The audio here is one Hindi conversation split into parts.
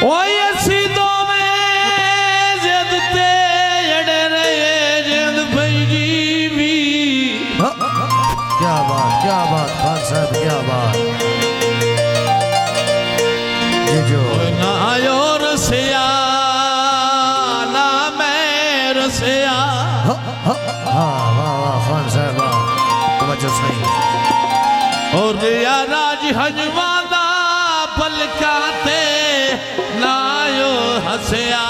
ओए सीधो में जद ते अड़े रहे जद भाई भी। क्या बात खान साहब, क्या बात। जी जो ना आयो रसिया ना मैं रसिया। हाँ वाह खान साहब, तवज्जो सही। और या राज हजवादा पलकाते ना आयो हसिया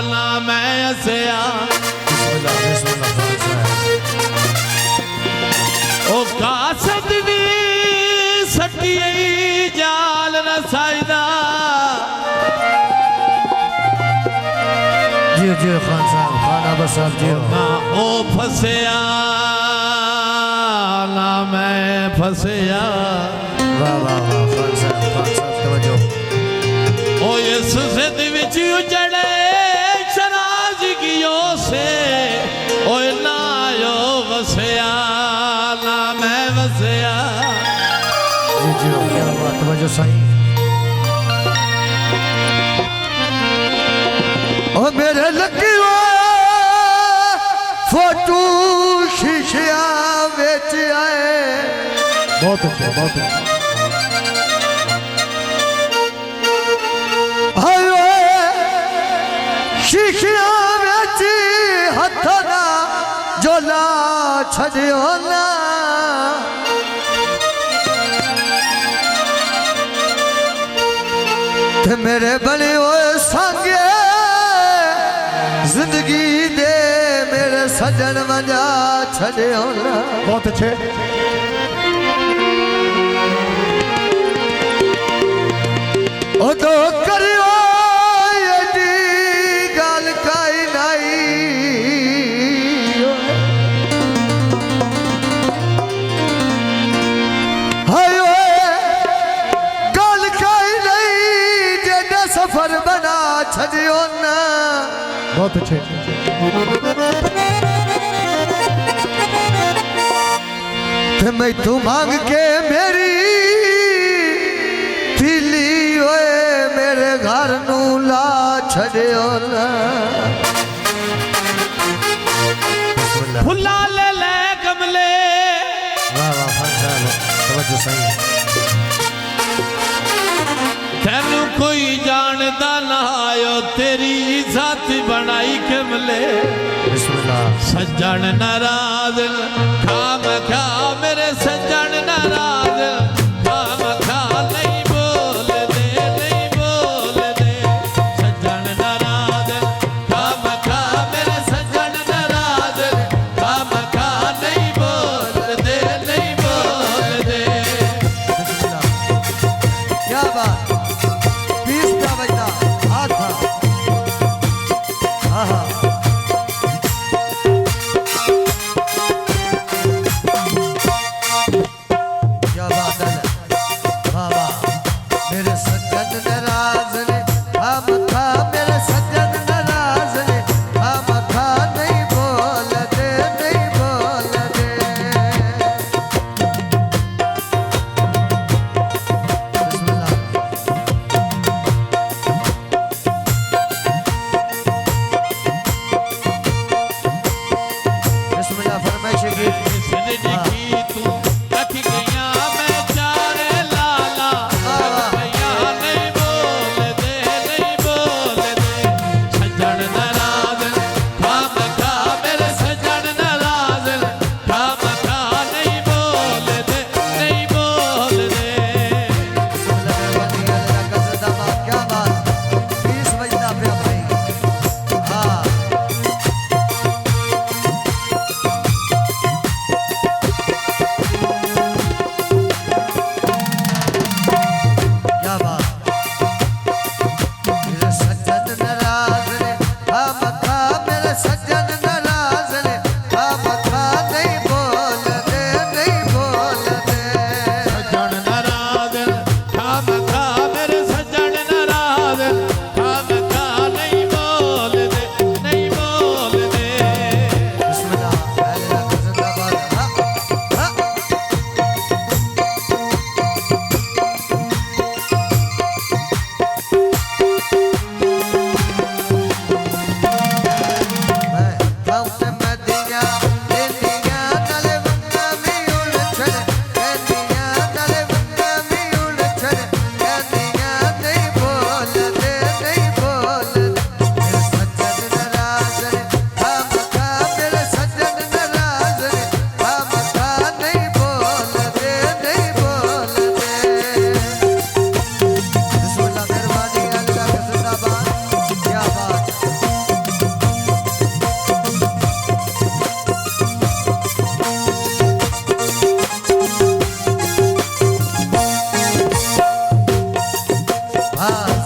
ना मैं हसिया। बिस्मिल्लाह खान साहब। ओ कासद दी सटी जाल रसाइदा। जी जी खान साहब, खाना बस साहब जी। ना ओ फसिया ना मैं फसिया। वाह वाह वाह खान साहब तवज्जो। ओ इस जिद विच उजड़े शराज़गियो से ओ ना आयो वसिया ना मैं वसिया। जी जी क्या बात, तवज्जो सही। ओ मेरे लगी फोटू शीशिया बेच आए। बहुत अच्छा बहुत अच्छा। शीशिया बेच हथ ना जोला छड़ियो ना। ते मेरे बने हुए संगे जिंदगी दे मेरे सजन मजा छड़े होना। बहुत अच्छे। ओ तो करियो एडी गल काई नहीं। हाय गल काई नहीं जेड़ा सफर बना छड़ियो ना। बहुत अच्छे। मैं तू मांग के मेरी दिली ओए मेरे घर नू ला छड़ियो ना। फुला ले ले कमले। वाह वाह खान साहब तवज्जो सही। तेनू कोई जानदा ना आयो तेरी इज्जत बनाई कमले। बिस्मिल्लाह। सज्जन नाराज खाम खा मेरे सज्जन नाराज खाम खा नहीं बोल दे नहीं बोल दे। सज्जन नाराज खाम खा मेरे सज्जन नाराज खाम खा नहीं बोल दे नहीं बोल दे। बिस्मिल्लाह। क्या बात। 20 का बजता हाथ था। हाँ हाँ क्या बात है। वाह वाह मेरे सज्जन नाराज ने हम था मेरे सज्जन नाराज ने हम था नहीं बोल दे नहीं बोल दे। बिस्मिल्लाह। बिस्मिल्लाह फरमाइश की। किसने देखी तू रख गया मैं चारे लाला। रख गया नहीं बोल दे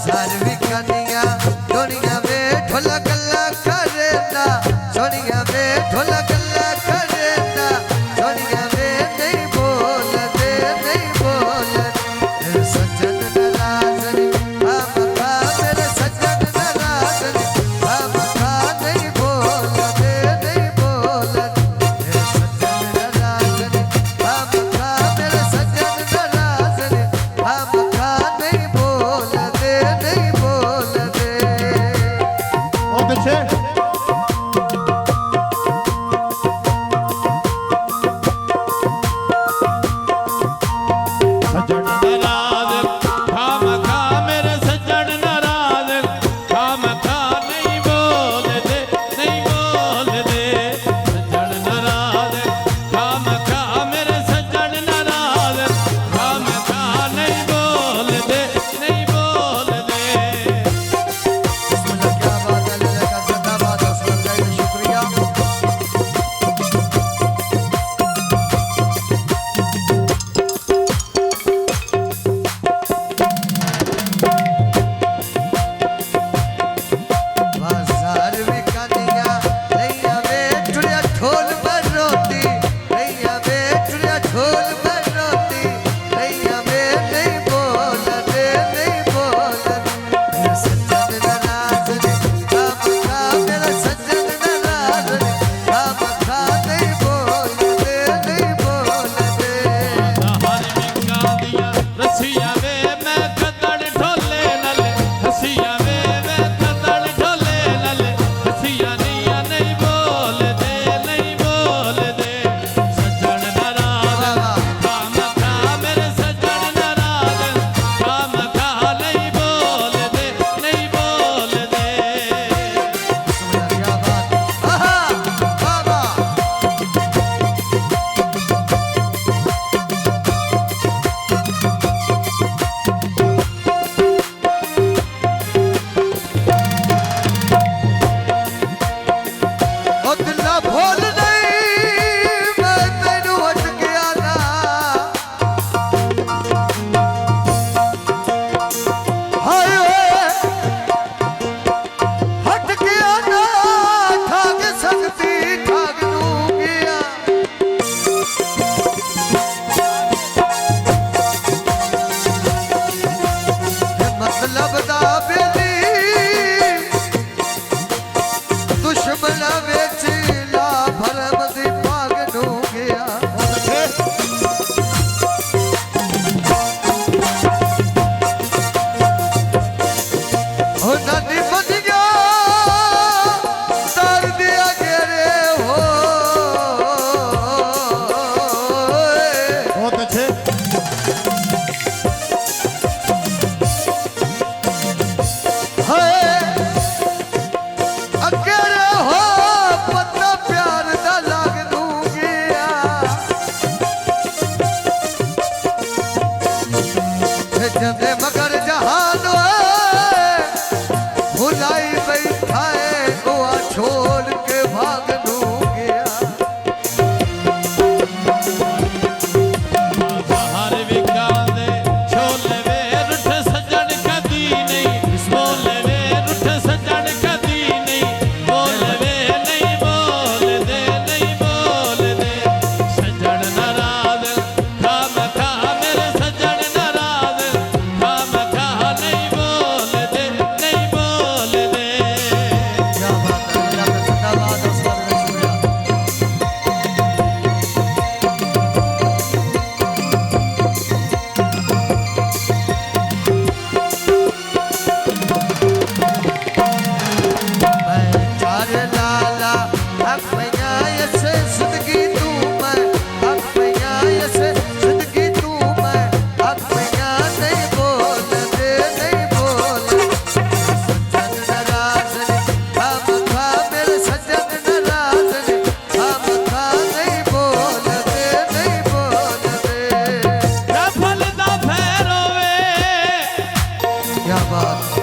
बाजार भी कनिया दुनिया में ढोला गल्ला करे ना सोनिया में ढोला गल्ला करे ना सोनिया में नहीं बोल दे नहीं बोल मेरे सज्जन नाराज रे हम खा मेरे सज्जन नाराज रे हम खा नहीं बोल दे नहीं बोल मेरे सज्जन नाराज रे हम खा मेरे सज्जन नाराज रे हम खा नहीं बोल दे नहीं बोल दे और पीछे सजन नाराज खाम खा मेरे सजन नाराज खाम खा नहीं बोल दे नहीं बोल दे सजन नाराज खाम खा मेरे सजन नाराज खाम खा नहीं बोल दे नहीं बोल दे बिस्मिल्लाह क्या बात है अल्लाह का जिंदाबाद असलम का शुक्रिया बाजार में कनिया लैया में टुरिया ढोल पर रोटी लैया में टुरिया ढोल पर रोटी लैया में नहीं बोल दे नहीं बोल मेरे सज्जन नाराज रे हम खा मेरा सज्जन नाराज रे हम खा नहीं बोल दे नहीं बोल दे हर मिंगा दिया रसिया वे मैं कदड़ ढोले नले रसिया वे मैं कदड़ ढोले नले रसिया नहीं बोल दे नहीं बोल दे सजन नाराज खाम खा मेरे सजन नाराज खाम खा नहीं बोल दे नहीं बोल दे बिस्मिल्लाह क्या बात आहा बाबा उतला भोल नहीं मैं तेनू हट गया ना हाय हट गया ना ठाग सकती ठाग नू गया मतलब दा बेली दुश्मन विच ला भरम दी भाग नू गया ओ नदी बज गया तार दिया गेरे हो बहुत अच्छे हाय अकेले हो पता प्यार दा लाग नू गया जब मगर जहान भुलाई बैठा है गोवा छोड़ के भाग नू गया हर विकांदे छोले वे रुठ सजन कदी नहीं बोले वे रुठ सजन कदी नहीं बोले वे नहीं बोल दे नहीं बोल दे सजन नाराज खाम खा मेरे सजन नाराज खाम खा नहीं बोल दे नहीं बोल दे क्या बात है अल्लाह का जिंदाबाद असलम का शुक्रिया मैं चार लाला अपना ऐसे जिंदगी तू मैं अपना ऐसे जिंदगी तू मैं अपना नहीं बोल दे नहीं बोल सज्जन नाराज रे हम खा मेरे सज्जन नाराज रे हम खा नहीं बोल दे नहीं बोल दे रफल दा फेरोवे क्या बात